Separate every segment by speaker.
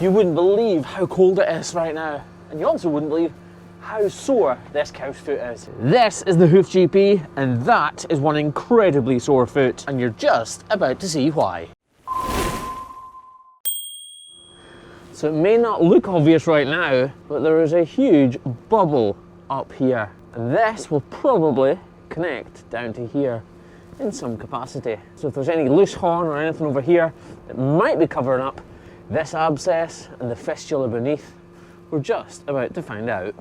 Speaker 1: You wouldn't believe how cold it is right now. And you also wouldn't believe how sore this cow's foot is. This is the Hoof GP, and that is one incredibly sore foot, and you're just about to see why. So it may not look obvious right now, but there is a huge bubble up here. And this will probably connect down to here in some capacity. So if there's any loose horn or anything over here that might be covering up this abscess and the fistula beneath, we're just about to find out.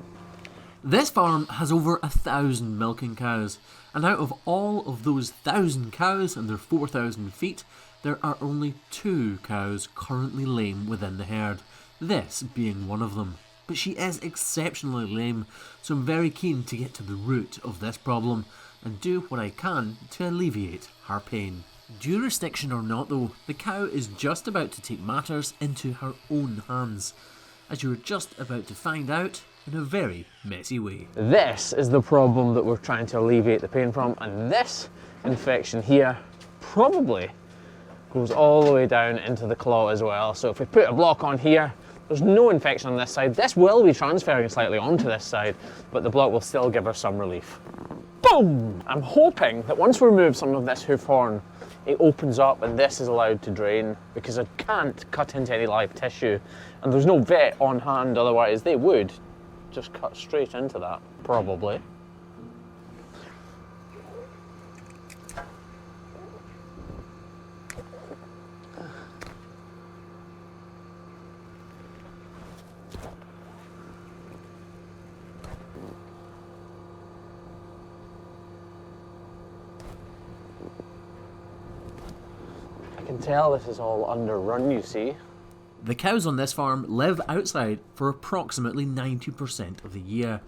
Speaker 2: This farm has over 1,000 milking cows, and out of all of those 1,000 cows and their 4,000 feet, there are only 2 cows currently lame within the herd, this being one of them. But she is exceptionally lame, so I'm very keen to get to the root of this problem and do what I can to alleviate her pain. Jurisdiction or not though, the cow is just about to take matters into her own hands, as you're just about to find out in a very messy way.
Speaker 1: This is the problem that we're trying to alleviate the pain from, and this infection here probably goes all the way down into the claw as well. So if we put a block on here, there's no infection on this side. This will be transferring slightly onto this side, but the block will still give her some relief. Boom! I'm hoping that once we remove some of this hoof horn, it opens up and this is allowed to drain, because I can't cut into any live tissue and there's no vet on hand, otherwise they would just cut straight into that, probably. I can tell this is all underrun, you see.
Speaker 2: The cows on this farm live outside for approximately 90% of the year.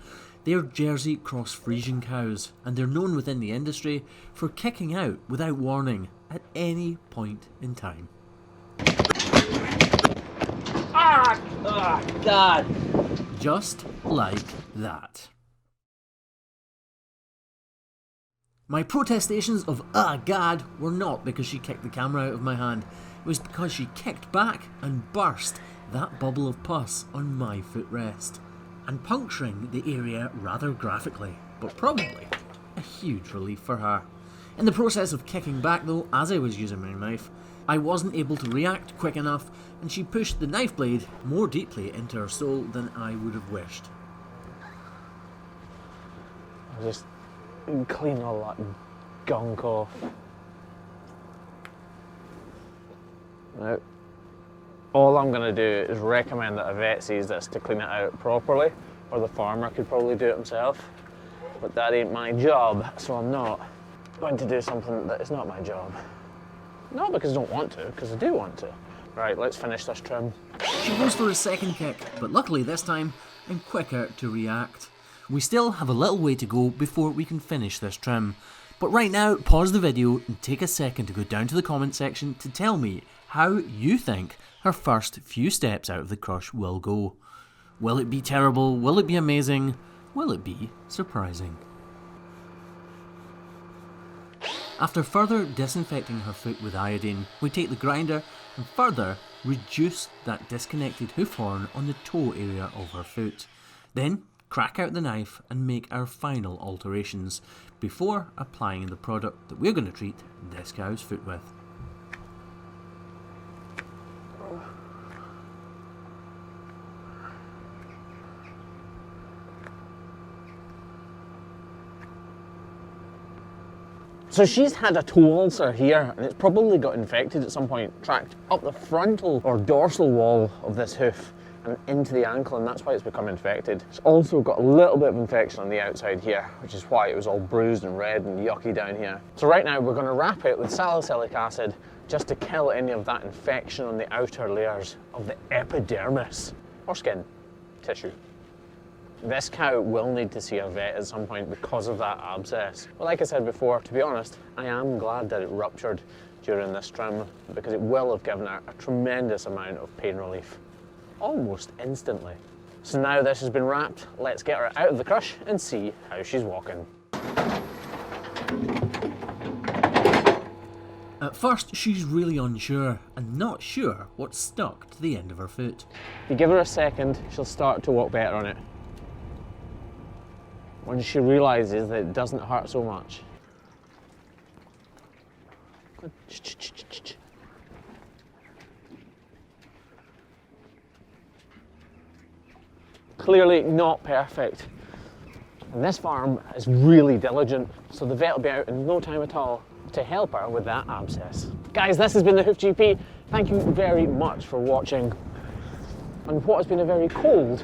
Speaker 2: They are Jersey cross Friesian cows, and they're known within the industry for kicking out without warning at any point in time.
Speaker 1: God!
Speaker 2: Just like that. My protestations of "ah God" were not because she kicked the camera out of my hand. It was because she kicked back and burst that bubble of pus on my footrest, and puncturing the area rather graphically, but probably a huge relief for her. In the process of kicking back though, as I was using my knife, I wasn't able to react quick enough, and she pushed the knife blade more deeply into her soul than I would have wished.
Speaker 1: I'll just clean all that gunk off. Now, all I'm going to do is recommend that a vet sees this to clean it out properly, or the farmer could probably do it himself, but that ain't my job, so I'm not going to do something that is not my job. Not because I don't want to, because I do want to. Right, let's finish this trim.
Speaker 2: She goes for a second kick, but luckily this time I'm quicker to react. We still have a little way to go before we can finish this trim, but right now pause the video and take a second to go down to the comment section to tell me how you think her first few steps out of the crush will go. Will it be terrible? Will it be amazing? Will it be surprising? After further disinfecting her foot with iodine, we take the grinder and further reduce that disconnected hoof horn on the toe area of her foot. Then crack out the knife and make our final alterations before applying the product that we're going to treat this cow's foot with.
Speaker 1: So she's had a toe ulcer here, and it's probably got infected at some point, tracked up the frontal or dorsal wall of this hoof and into the ankle, and that's why it's become infected. It's also got a little bit of infection on the outside here, which is why it was all bruised and red and yucky down here. So right now we're going to wrap it with salicylic acid just to kill any of that infection on the outer layers of the epidermis, or skin, tissue. This cow will need to see a vet at some point because of that abscess. But like I said before, to be honest, I am glad that it ruptured during this trim, because it will have given her a tremendous amount of pain relief, almost instantly. So now this has been wrapped, let's get her out of the crush and see how she's walking.
Speaker 2: At At first, she's really unsure and not sure what's stuck to the end of her foot.
Speaker 1: If you give her a second, she'll start to walk better on it. When she realises that it doesn't hurt so much. Good. Clearly not perfect. And this farm is really diligent, so the vet will be out in no time at all to help her with that abscess. Guys, this has been the Hoof GP. Thank you very much for watching on what has been a very cold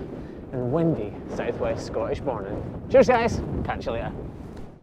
Speaker 1: and windy southwest Scottish morning. Cheers guys, catch you later.